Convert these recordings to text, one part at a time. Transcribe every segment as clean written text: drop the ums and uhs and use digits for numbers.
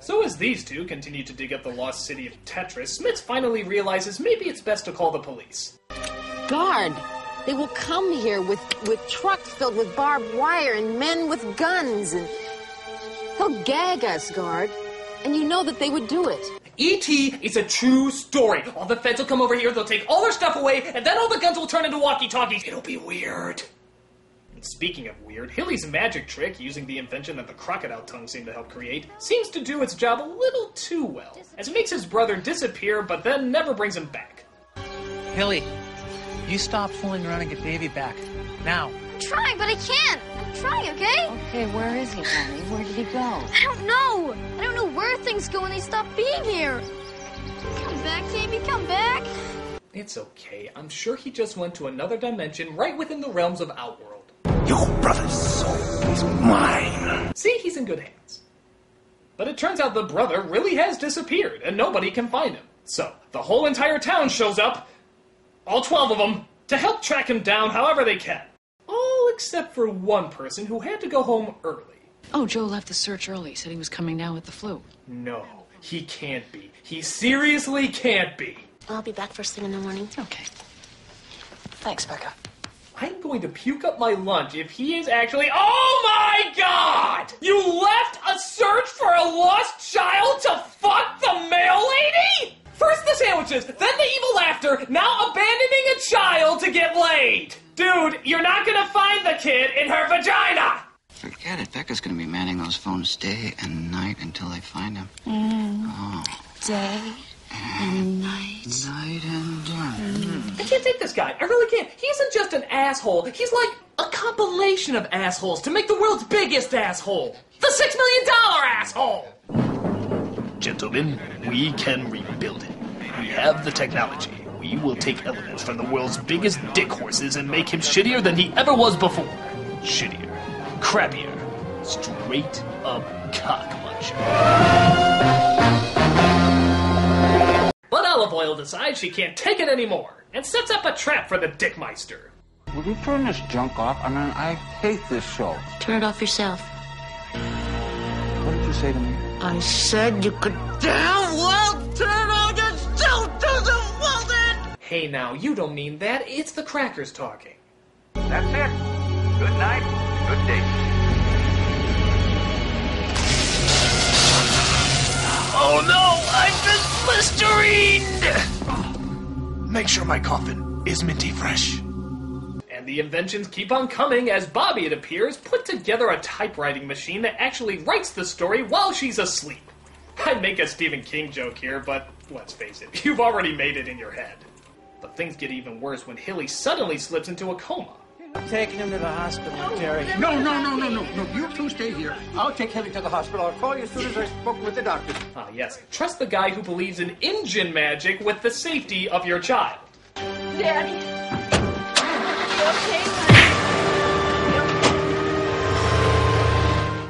So as these two continue to dig up the lost city of Tetris, Smits finally realizes maybe it's best to call the police. Guard! They will come here with trucks filled with barbed wire and men with guns, and they'll gag us, Guard. And you know that they would do it. E.T. is a true story. All the feds will come over here, they'll take all their stuff away, and then all the guns will turn into walkie-talkies. It'll be weird. And speaking of weird, Hilly's magic trick, using the invention that the crocodile tongue seemed to help create, seems to do its job a little too well, as it makes his brother disappear, but then never brings him back. Hilly, you stop fooling around and get Davy back. Now. I'm trying, but I can't. I'm trying, okay? Okay, where is he, Bonnie? Where did he go? I don't know. I don't know where things go when they stop being here. Come back, Davy, come back. It's okay. I'm sure he just went to another dimension right within the realms of Outworld. Your brother's soul is mine. See, he's in good hands. But it turns out the brother really has disappeared, and nobody can find him. So, the whole entire town shows up, all 12 of them, to help track him down however they can. All except for one person who had to go home early. Oh, Joe left the search early. Said he was coming down with the flu. No, he can't be. He seriously can't be. I'll be back first thing in the morning. Okay. Thanks, Becca. I'm going to puke up my lunch if he is actually... Oh my God! You left a search for a lost child to fuck the mail lady? First the sandwiches, then the evil laughter, now abandoning a child to get laid. Dude, you're not gonna find the kid in her vagina! Forget it. Becca's gonna be manning those phones day and night until they find him. Day and night. Night and day. I can't take this guy. I really can't. He isn't just an asshole. He's like a compilation of assholes to make the world's biggest asshole. The $6 million asshole! Gentlemen, we can rebuild it. We have the technology. We will take elements from the world's biggest dick horses and make him shittier than he ever was before. Shittier. Crappier. Straight up cockmuncher. But Olive Oil decides she can't take it anymore and sets up a trap for the Dickmeister. Would you turn this junk off? I mean, I hate this show. Turn it off yourself. What did you say to me? I said you could damn well turn on yourself to the woman! Hey now, you don't mean that. It's the crackers talking. That's it. Good night. Good day. Oh no, I've been Listerine! Make sure my coffin is minty fresh. And the inventions keep on coming as Bobby, it appears, put together a typewriting machine that actually writes the story while she's asleep. I'd make a Stephen King joke here, but let's face it, you've already made it in your head. But things get even worse when Hilly suddenly slips into a coma. I'm taking him to the hospital, Terry. No. You two stay here. I'll take Hilly to the hospital. I'll call you as soon as I spoke with the doctor. Ah, yes. Trust the guy who believes in engine magic with the safety of your child. Daddy.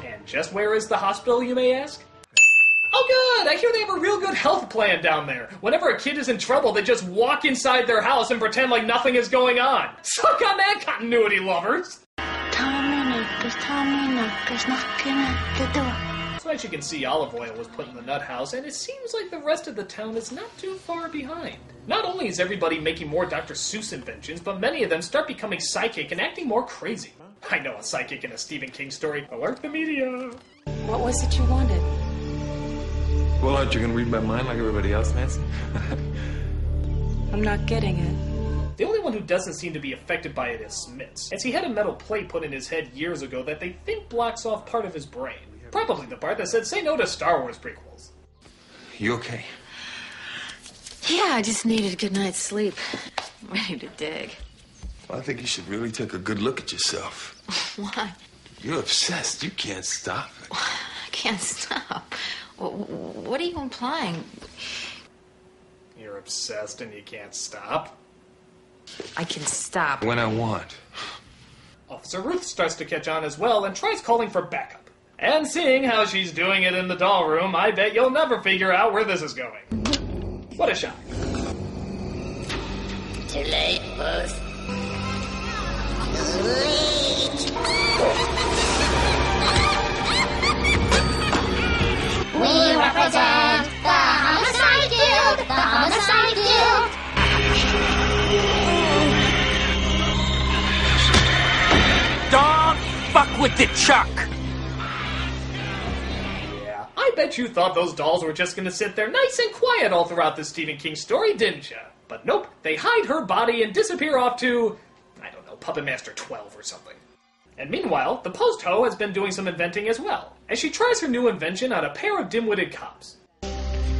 And just where is the hospital, you may ask? Oh good, I hear they have a real good health plan down there. Whenever a kid is in trouble, they just walk inside their house and pretend like nothing is going on. Suck on that, continuity lovers! Tommy knockers knocking at the door. So as you can see, Olive Oil was put in the nut house, and it seems like the rest of the town is not too far behind. Not only is everybody making more Dr. Seuss inventions, but many of them start becoming psychic and acting more crazy. I know a psychic in a Stephen King story. Alert the media! What was it you wanted? Well, aren't you going to read my mind like everybody else, Nancy? I'm not getting it. The only one who doesn't seem to be affected by it is Smits, as he had a metal plate put in his head years ago that they think blocks off part of his brain. Probably the part that said say no to Star Wars prequels. You okay? Yeah, I just needed a good night's sleep. I'm ready to dig. Well, I think you should really take a good look at yourself. Why? You're obsessed. You can't stop it. I can't stop. What are you implying? You're obsessed and you can't stop. I can stop. When I want. Officer Ruth starts to catch on as well and tries calling for backup. And seeing how she's doing it in the doll room, I bet you'll never figure out where this is going. What a shock. Too late, boss. We with the chuck. Yeah, I bet you thought those dolls were just gonna sit there nice and quiet all throughout this Stephen King story, didn't ya? But nope, they hide her body and disappear off to, I don't know, Puppet Master 12 or something. And meanwhile, the post-ho has been doing some inventing as well, as she tries her new invention on a pair of dim-witted cops.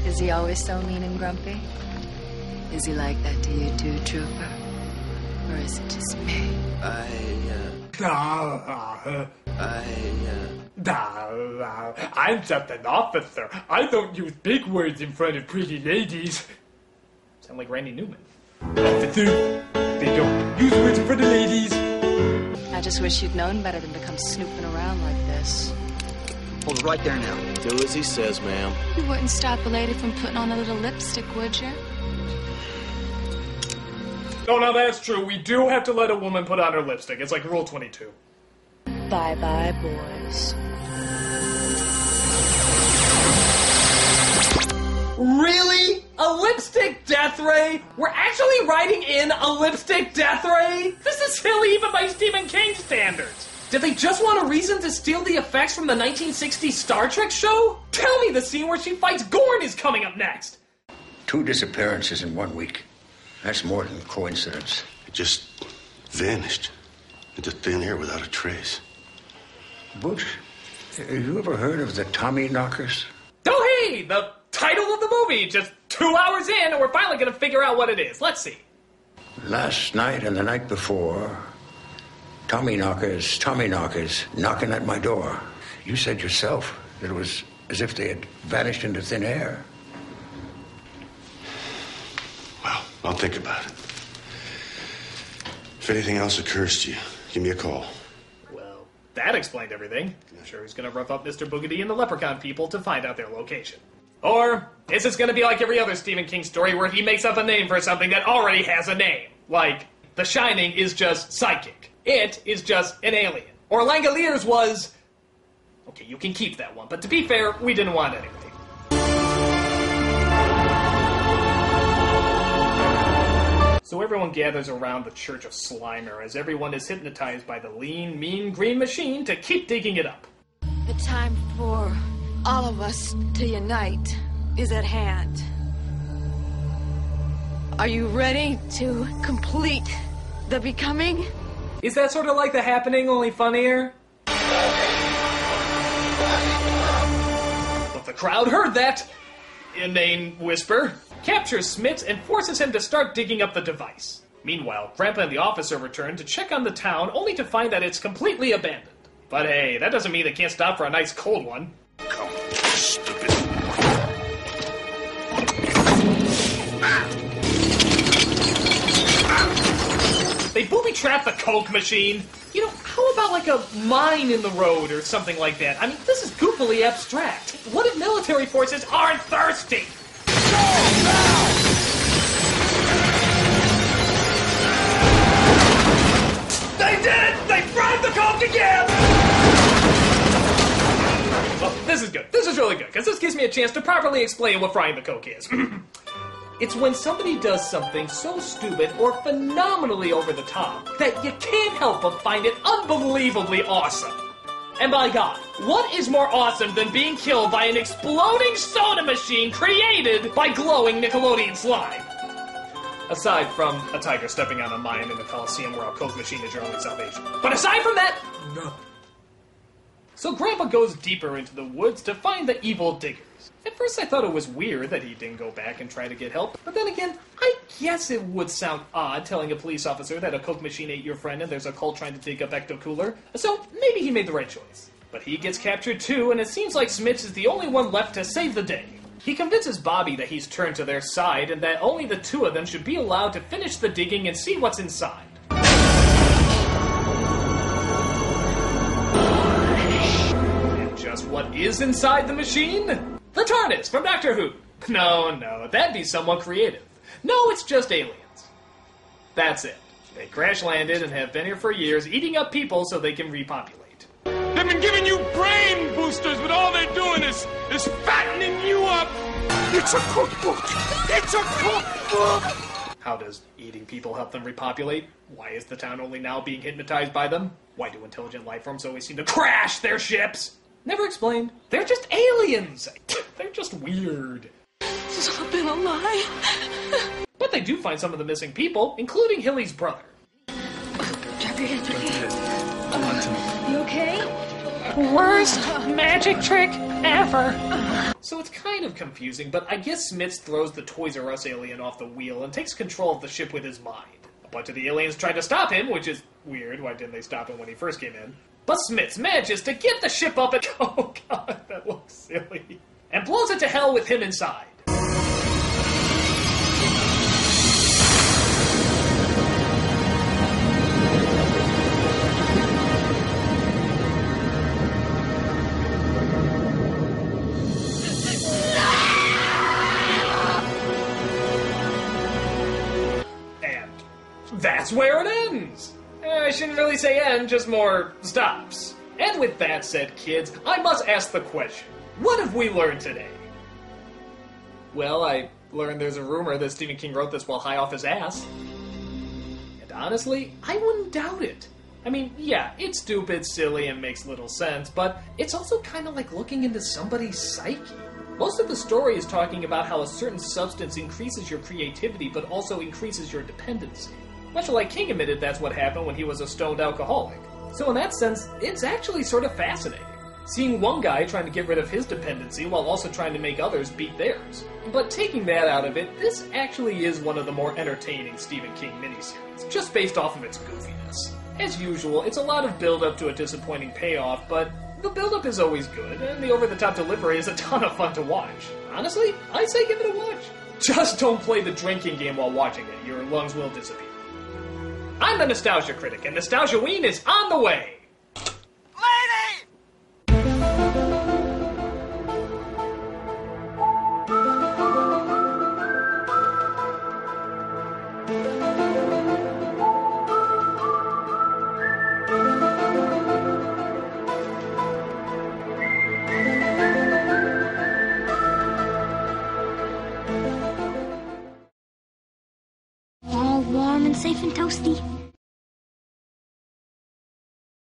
Is he always so mean and grumpy? Is he like that to you too, Trooper? Or is it just me? I'm just an officer. I don't use big words in front of pretty ladies. Sound like Randy Newman. Officer, they don't use words in front of ladies. I just wish you'd known better than to come snooping around like this. Hold it right there now. Do as he says, ma'am. You wouldn't stop a lady from putting on a little lipstick, would you? Oh, now that's true. We do have to let a woman put on her lipstick. It's like Rule 22. Bye-bye, boys. Really? A lipstick death ray? We're actually writing in a lipstick death ray? This is silly even by Stephen King standards. Did they just want a reason to steal the effects from the 1960s Star Trek show? Tell me the scene where she fights Gorn is coming up next. 2 disappearances in 1 week. That's more than coincidence. It just vanished into thin air without a trace. Bush, have you ever heard of the Tommy Knockers? Oh, hey! The title of the movie! Just 2 hours in, and we're finally gonna figure out what it is. Let's see. Last night and the night before, Tommy knockers knocking at my door. You said yourself that it was as if they had vanished into thin air. Well, I'll think about it. If anything else occurs to you, give me a call. Well, that explained everything. I'm sure he's gonna rough up Mr. Boogedy and the Leprechaun people to find out their location. Or is this gonna be like every other Stephen King story where he makes up a name for something that already has a name? Like, The Shining is just psychic. It is just an alien. Or Langoliers was... Okay, you can keep that one, but to be fair, we didn't want anything. So everyone gathers around the Church of Slimer as everyone is hypnotized by the lean, mean green machine to keep digging it up. The time for all of us to unite is at hand. Are you ready to complete the becoming? Is that sort of like The Happening, only funnier? But the crowd heard that inane whisper, captures Smits and forces him to start digging up the device. Meanwhile, Grandpa and the officer return to check on the town, only to find that it's completely abandoned. But hey, that doesn't mean they can't stop for a nice cold one. Come, stupid. They booby-trapped the Coke machine. You know, how about like a mine in the road or something like that? I mean, this is goofily abstract. What if military forces aren't thirsty? They did it! They fried the Coke again! Well, this is good. This is really good, because this gives me a chance to properly explain what frying the Coke is. It's when somebody does something so stupid or phenomenally over the top that you can't help but find it unbelievably awesome. And by God, what is more awesome than being killed by an exploding soda machine created by glowing Nickelodeon slime? Aside from a tiger stepping on a mine in the Coliseum where a Coke machine is your only salvation. But aside from that, nothing. So Grandpa goes deeper into the woods to find the evil diggers. At first I thought it was weird that he didn't go back and try to get help, but then again, I guess it would sound odd telling a police officer that a Coke machine ate your friend and there's a cult trying to dig up Ecto Cooler, so maybe he made the right choice. But he gets captured too, and it seems like Smits is the only one left to save the day. He convinces Bobby that he's turned to their side and that only the two of them should be allowed to finish the digging and see what's inside. And just what is inside the machine? The TARDIS from Doctor Who. No, that'd be somewhat creative. No, it's just aliens. That's it. They crash-landed and have been here for years, eating up people so they can repopulate. They've been giving you brain boosters, but all they're doing is fattening you up. It's a cookbook. It's a cookbook. How does eating people help them repopulate? Why is the town only now being hypnotized by them? Why do intelligent life forms always seem to crash their ships? Never explained. They're just aliens. They're just weird. This has all been a lie. But they do find some of the missing people, including Hilly's brother. Drop your head. You okay? Worst magic trick ever. So it's kind of confusing, but I guess Smits throws the Toys R Us alien off the wheel and takes control of the ship with his mind. A bunch of the aliens try to stop him, which is weird. Why didn't they stop him when he first came in? But Smits manages to get the ship up and... Oh god, that looks silly. And blows it to hell with him inside. That's where it ends! I shouldn't really say end, just more stops. And with that said, kids, I must ask the question, what have we learned today? Well, I learned there's a rumor that Stephen King wrote this while high off his ass. And honestly, I wouldn't doubt it. I mean, yeah, it's stupid, silly, and makes little sense, but it's also kind of like looking into somebody's psyche. Most of the story is talking about how a certain substance increases your creativity, but also increases your dependency. Much like King admitted that's what happened when he was a stoned alcoholic. So in that sense, it's actually sort of fascinating. Seeing one guy trying to get rid of his dependency while also trying to make others beat theirs. But taking that out of it, this actually is one of the more entertaining Stephen King miniseries, just based off of its goofiness. As usual, it's a lot of build-up to a disappointing payoff, but the build-up is always good, and the over-the-top delivery is a ton of fun to watch. Honestly, I say give it a watch. Just don't play the drinking game while watching it, your lungs will disappear. I'm the Nostalgia Critic, and Nostalgia-ween is on the way! All warm and safe and toasty.